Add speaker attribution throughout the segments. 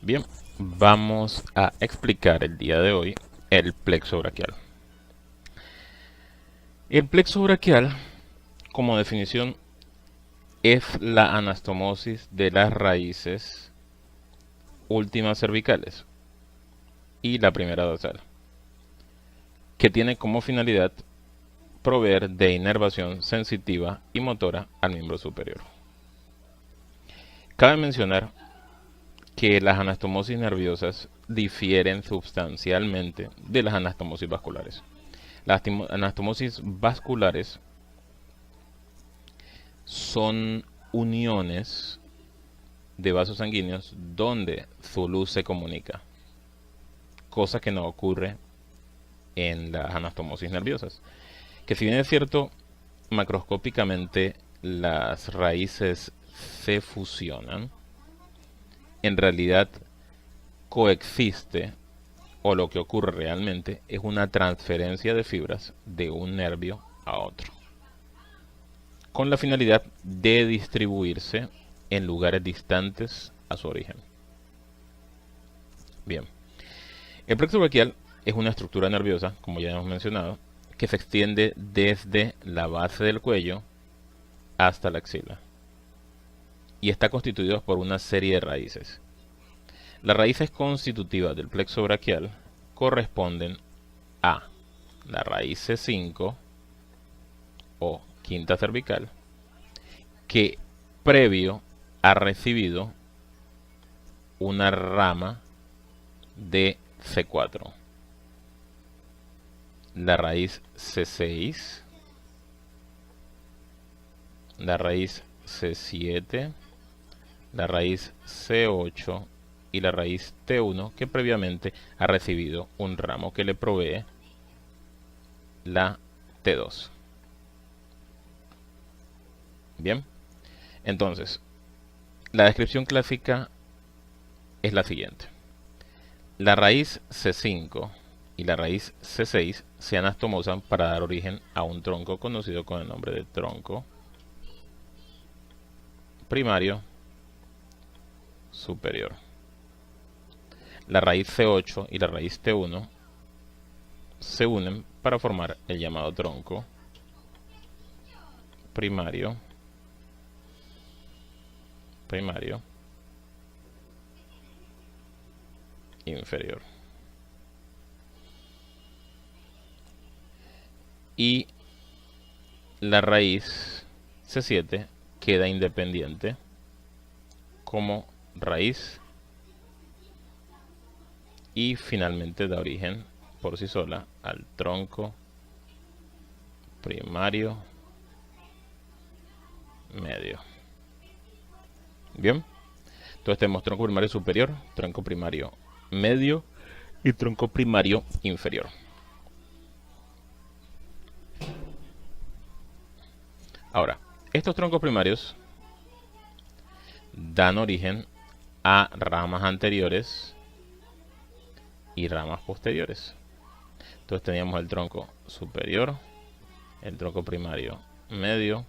Speaker 1: Bien, vamos a explicar el día de hoy el plexo braquial. El plexo braquial, como definición, es la anastomosis de las raíces últimas cervicales y la primera dorsal, que tiene como finalidad proveer de inervación sensitiva y motora al miembro superior. Cabe mencionar que las anastomosis nerviosas difieren sustancialmente de las anastomosis vasculares. Las anastomosis vasculares son uniones de vasos sanguíneos donde su luz se comunica, cosa que no ocurre en las anastomosis nerviosas. Que si bien es cierto, macroscópicamente las raíces se fusionan, en realidad coexiste, o lo que ocurre realmente es una transferencia de fibras de un nervio a otro, con la finalidad de distribuirse en lugares distantes a su origen. Bien, el plexo braquial es una estructura nerviosa, como ya hemos mencionado, que se extiende desde la base del cuello hasta la axila y está constituido por una serie de raíces. Las raíces constitutivas del plexo braquial corresponden a la raíz C5 o quinta cervical, que previo ha recibido una rama de C4, la raíz C6, la raíz C7, la raíz C8 y la raíz T1, que previamente ha recibido un ramo que le provee la T2. Bien, entonces, la descripción clásica es la siguiente. La raíz C5 y la raíz C6 se anastomosan para dar origen a un tronco conocido con el nombre de tronco primario superior. La raíz C8 y la raíz T1 se unen para formar el llamado tronco primario inferior. Y la raíz C7 queda independiente como raíz y finalmente da origen por sí sola al tronco primario medio. Bien, entonces tenemos tronco primario superior, tronco primario medio y tronco primario inferior. Ahora, estos troncos primarios dan origen a ramas anteriores y ramas posteriores. Entonces teníamos el tronco superior, el tronco primario medio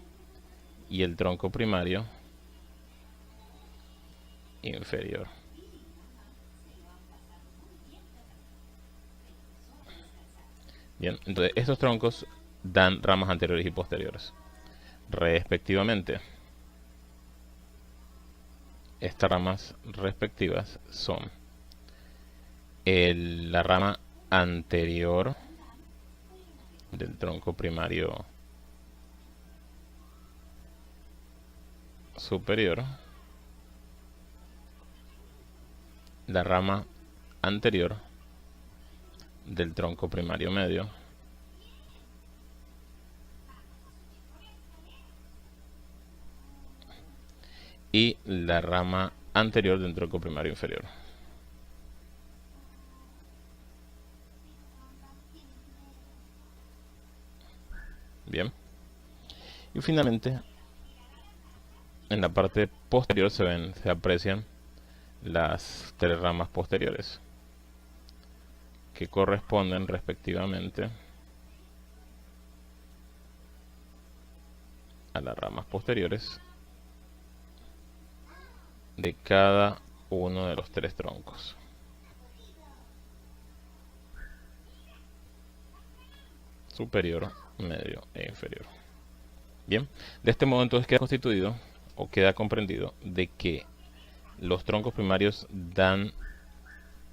Speaker 1: y el tronco primario inferior. Bien, entonces estos troncos dan ramas anteriores y posteriores, respectivamente. Estas ramas respectivas son la rama anterior del tronco primario superior, la rama anterior del tronco primario medio y la rama anterior del tronco primario inferior. Bien, y finalmente en la parte posterior se aprecian las tres ramas posteriores, que corresponden respectivamente a las ramas posteriores de cada uno de los tres troncos. Superior, medio e inferior. Bien, de este modo entonces queda constituido o queda comprendido de que los troncos primarios dan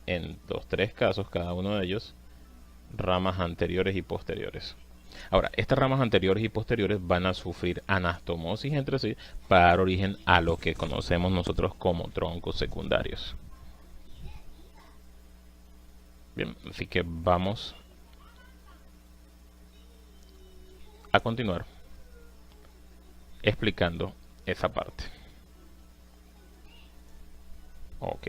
Speaker 1: en los tres casos, cada uno de ellos, ramas anteriores y posteriores. Ahora, estas ramas anteriores y posteriores van a sufrir anastomosis entre sí para dar origen a lo que conocemos nosotros como troncos secundarios. Bien, así que vamos a continuar explicando esa parte. Ok.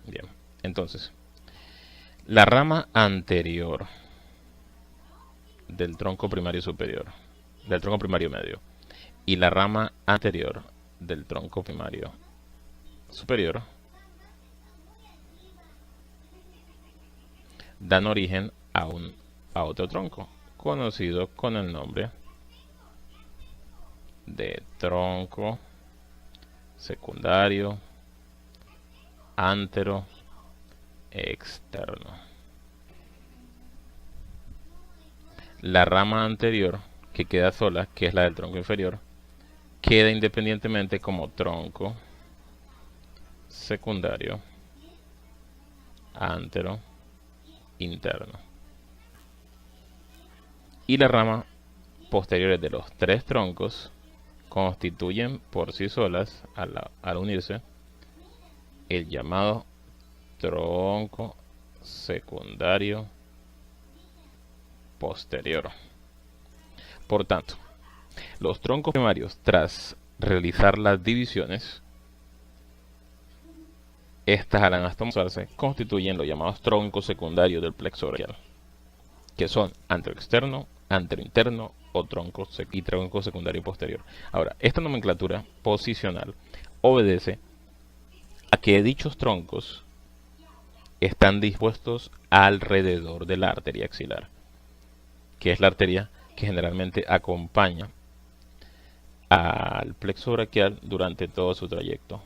Speaker 1: Bien, entonces, la rama anterior del tronco primario superior, del tronco primario medio, y la rama anterior del tronco primario superior dan origen a otro tronco, conocido con el nombre de tronco secundario antero externo. La rama anterior, que queda sola, que es la del tronco inferior, queda independientemente como tronco secundario antero interno. Y las ramas posteriores de los tres troncos constituyen por sí solas, al unirse, el llamado tronco secundario posterior. Por tanto, los troncos primarios, tras realizar las divisiones, estas al anastomosarse constituyen los llamados troncos secundarios del plexo braquial, que son anteroexterno, anterointerno o tronco secundario posterior. Ahora, esta nomenclatura posicional obedece a que dichos troncos están dispuestos alrededor de la arteria axilar, que es la arteria que generalmente acompaña al plexo braquial durante todo su trayecto.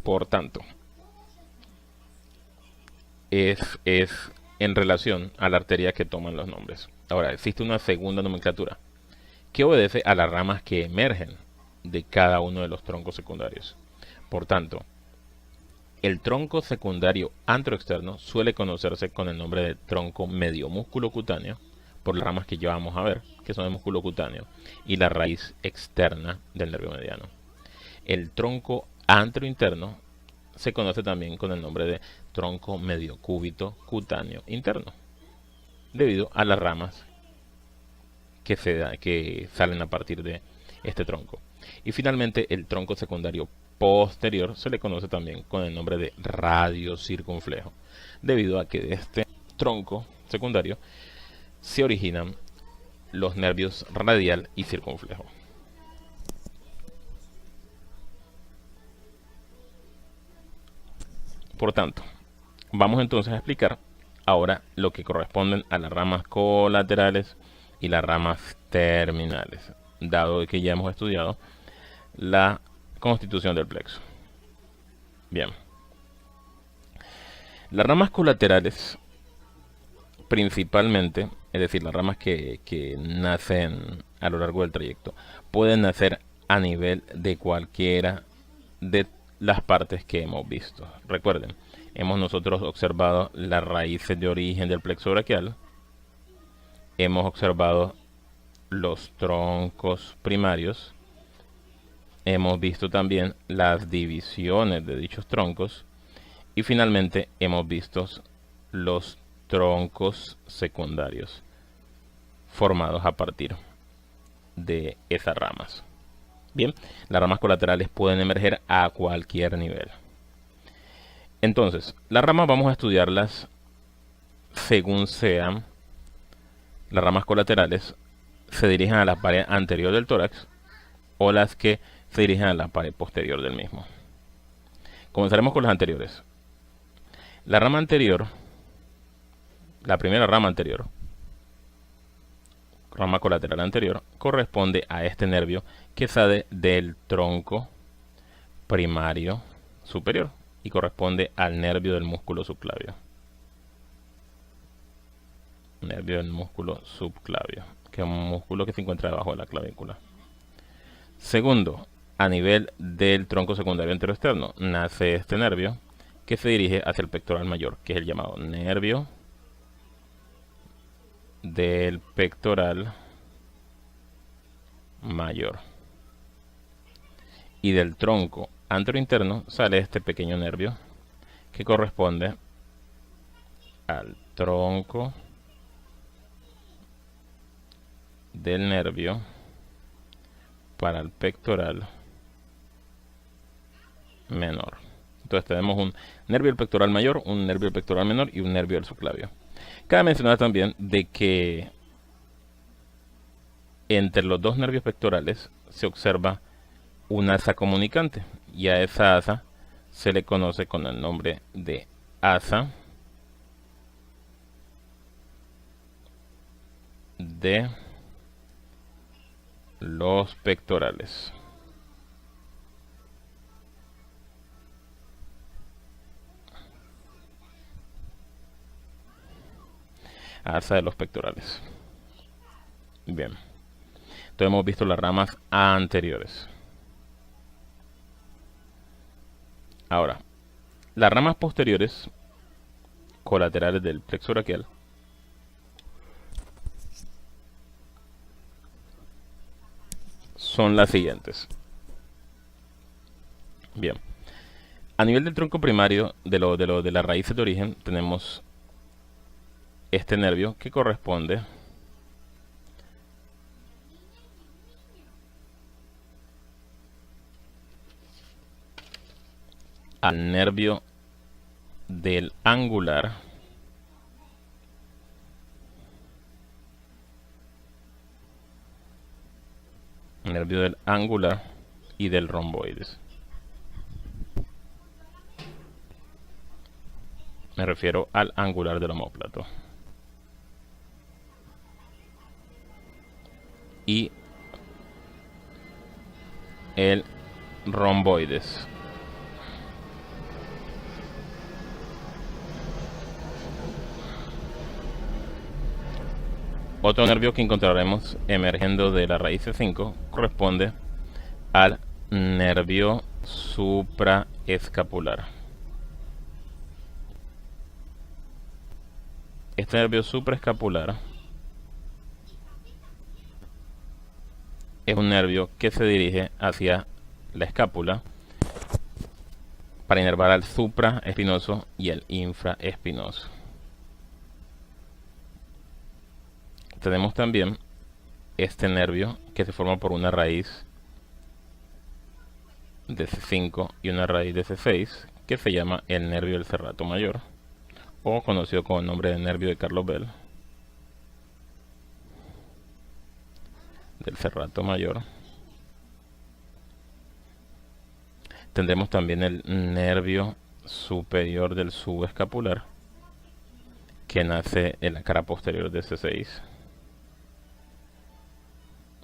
Speaker 1: Por tanto, es en relación a la arteria que toman los nombres. Ahora, existe una segunda nomenclatura que obedece a las ramas que emergen de cada uno de los troncos secundarios. Por tanto, el tronco secundario anteroexterno suele conocerse con el nombre de tronco medio músculo cutáneo, por las ramas que ya vamos a ver, que son el músculo cutáneo, y la raíz externa del nervio mediano. El tronco anterointerno se conoce también con el nombre de tronco medio cúbito cutáneo interno, debido a las ramas que salen a partir de este tronco. Y finalmente, el tronco secundario posterior se le conoce también con el nombre de radio circunflejo, debido a que de este tronco secundario se originan los nervios radial y circunflejo. Por tanto, vamos entonces a explicar ahora lo que corresponden a las ramas colaterales y las ramas terminales, dado que ya hemos estudiado la constitución del plexo. Bien. Las ramas colaterales, principalmente, es decir, las ramas que nacen a lo largo del trayecto, pueden nacer a nivel de cualquiera de las partes que hemos visto. Recuerden, hemos nosotros observado las raíces de origen del plexo braquial, hemos observado los troncos primarios, hemos visto también las divisiones de dichos troncos y finalmente hemos visto los troncos secundarios formados a partir de esas ramas. Bien, las ramas colaterales pueden emerger a cualquier nivel. Entonces, las ramas vamos a estudiarlas según sean. Las ramas colaterales se dirigen a la pared anterior del tórax o las que se dirigen a la pared posterior del mismo. Comenzaremos con las anteriores. La rama anterior, la primera rama anterior, rama colateral anterior, corresponde a este nervio que sale del tronco primario superior y corresponde al nervio del músculo subclavio. Nervio del músculo subclavio, que es un músculo que se encuentra debajo de la clavícula. Segundo, a nivel del tronco secundario anteroexterno, nace este nervio que se dirige hacia el pectoral mayor, que es el llamado nervio del pectoral mayor. Y del tronco anterointerno sale este pequeño nervio que corresponde al tronco del nervio para el pectoral menor. Entonces tenemos un nervio del pectoral mayor, un nervio del pectoral menor y un nervio del subclavio. Cabe mencionar también de que entre los dos nervios pectorales se observa una asa comunicante y a esa asa se le conoce con el nombre de asa de los pectorales. Asa de los pectorales. Bien. Entonces hemos visto las ramas anteriores. Ahora, las ramas posteriores, colaterales del plexo braquial, son las siguientes. Bien. A nivel del tronco primario de las raíces de origen, tenemos este nervio que corresponde al nervio del angular y del romboides. Me refiero al angular del omóplato. Y el romboides. Otro nervio que encontraremos emergiendo de la raíz C5 corresponde al nervio supraescapular. Este nervio supraescapular es un nervio que se dirige hacia la escápula para inervar al supraespinoso y el infraespinoso. Tenemos también este nervio que se forma por una raíz de C5 y una raíz de C6 que se llama el nervio del serrato mayor, o conocido con el nombre de nervio de Carlos Bell, del serrato mayor. Tendremos también el nervio superior del subescapular, que nace en la cara posterior de C6.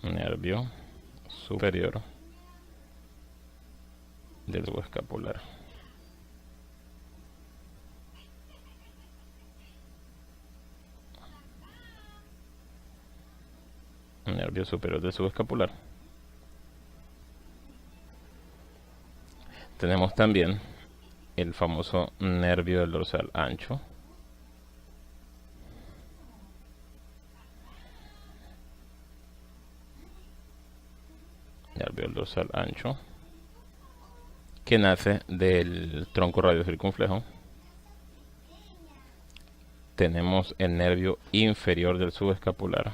Speaker 1: Nervio superior del subescapular. Nervio superior del subescapular. Tenemos también el famoso nervio del dorsal ancho. Nervio del dorsal ancho, que nace del tronco radiocircunflejo. Tenemos el nervio inferior del subescapular.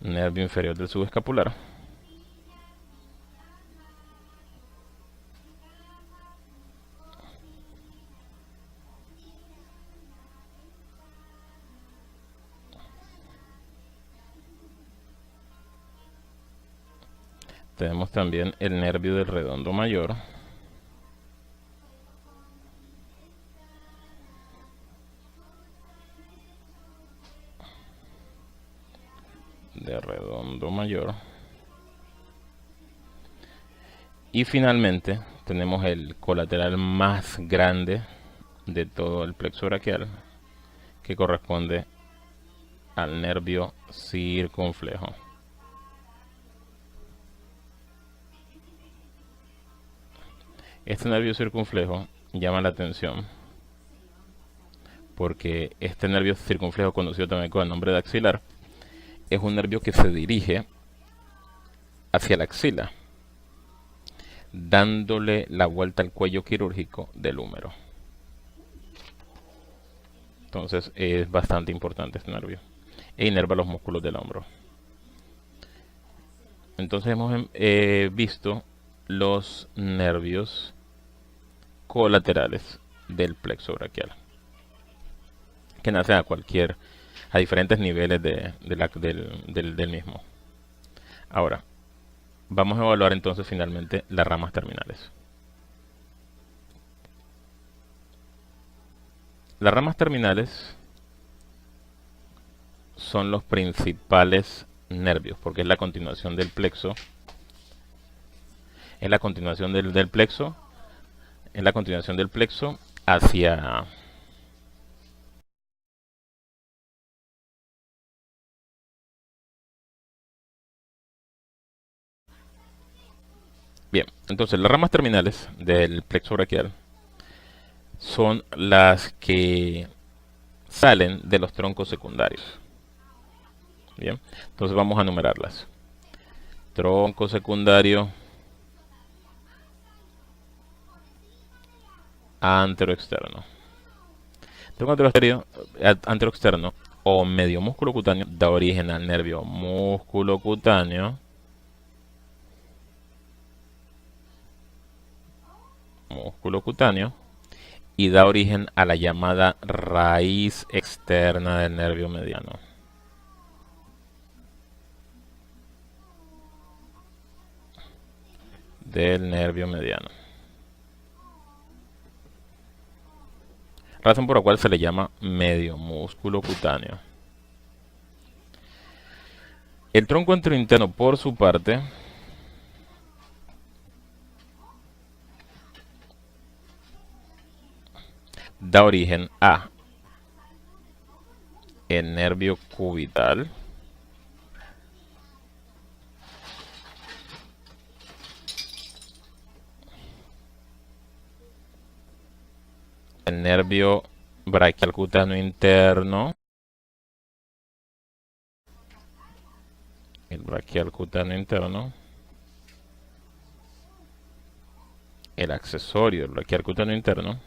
Speaker 1: Nervio inferior del subescapular. tenemos también el nervio del redondo mayor. Y finalmente tenemos el colateral más grande de todo el plexo braquial, que corresponde al nervio circunflejo. Este nervio circunflejo llama la atención porque este nervio circunflejo, conocido también con el nombre de axilar, es un nervio que se dirige hacia la axila, dándole la vuelta al cuello quirúrgico del húmero. Entonces es bastante importante este nervio e inerva los músculos del hombro. Entonces hemos visto los nervios colaterales del plexo braquial, que nacen a diferentes niveles del mismo. Ahora, vamos a evaluar entonces finalmente las ramas terminales. Las ramas terminales son los principales nervios, porque es la continuación del plexo. Es la continuación del plexo. Es la continuación del plexo hacia... Bien, entonces las ramas terminales del plexo braquial son las que salen de los troncos secundarios. Bien, entonces vamos a numerarlas. Tronco secundario anteroexterno. Tronco anteroexterno o medio músculo cutáneo da origen al nervio músculo cutáneo. Y da origen a la llamada raíz externa del nervio mediano. Razón por la cual se le llama medio músculo cutáneo. El tronco anterointerno, por su parte, da origen a el nervio cubital, el nervio braquial cutáneo interno, el accesorio del braquial cutáneo interno,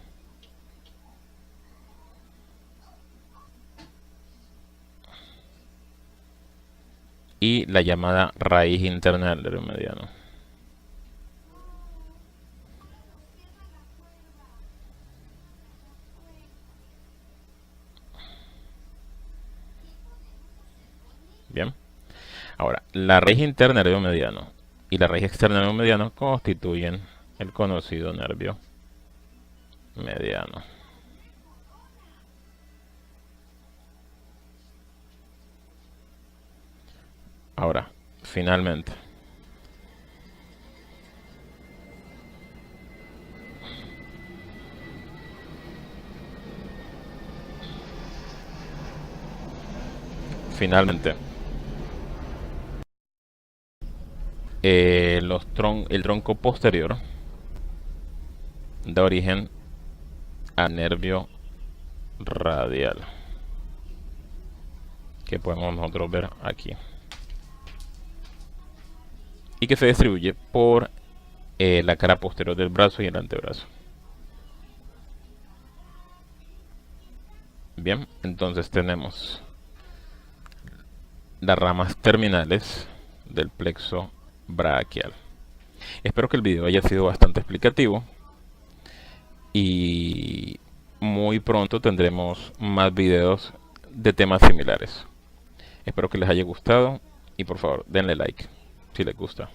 Speaker 1: y la llamada raíz interna del nervio mediano. Bien. Ahora, la raíz interna del nervio mediano y la raíz externa del nervio mediano constituyen el conocido nervio mediano. Ahora, finalmente, el tronco posterior da origen al nervio radial, que podemos nosotros ver aquí, y que se distribuye por la cara posterior del brazo y el antebrazo. Bien, entonces tenemos las ramas terminales del plexo braquial. Espero que el video haya sido bastante explicativo y muy pronto tendremos más videos de temas similares. Espero que les haya gustado y por favor denle like si les gusta.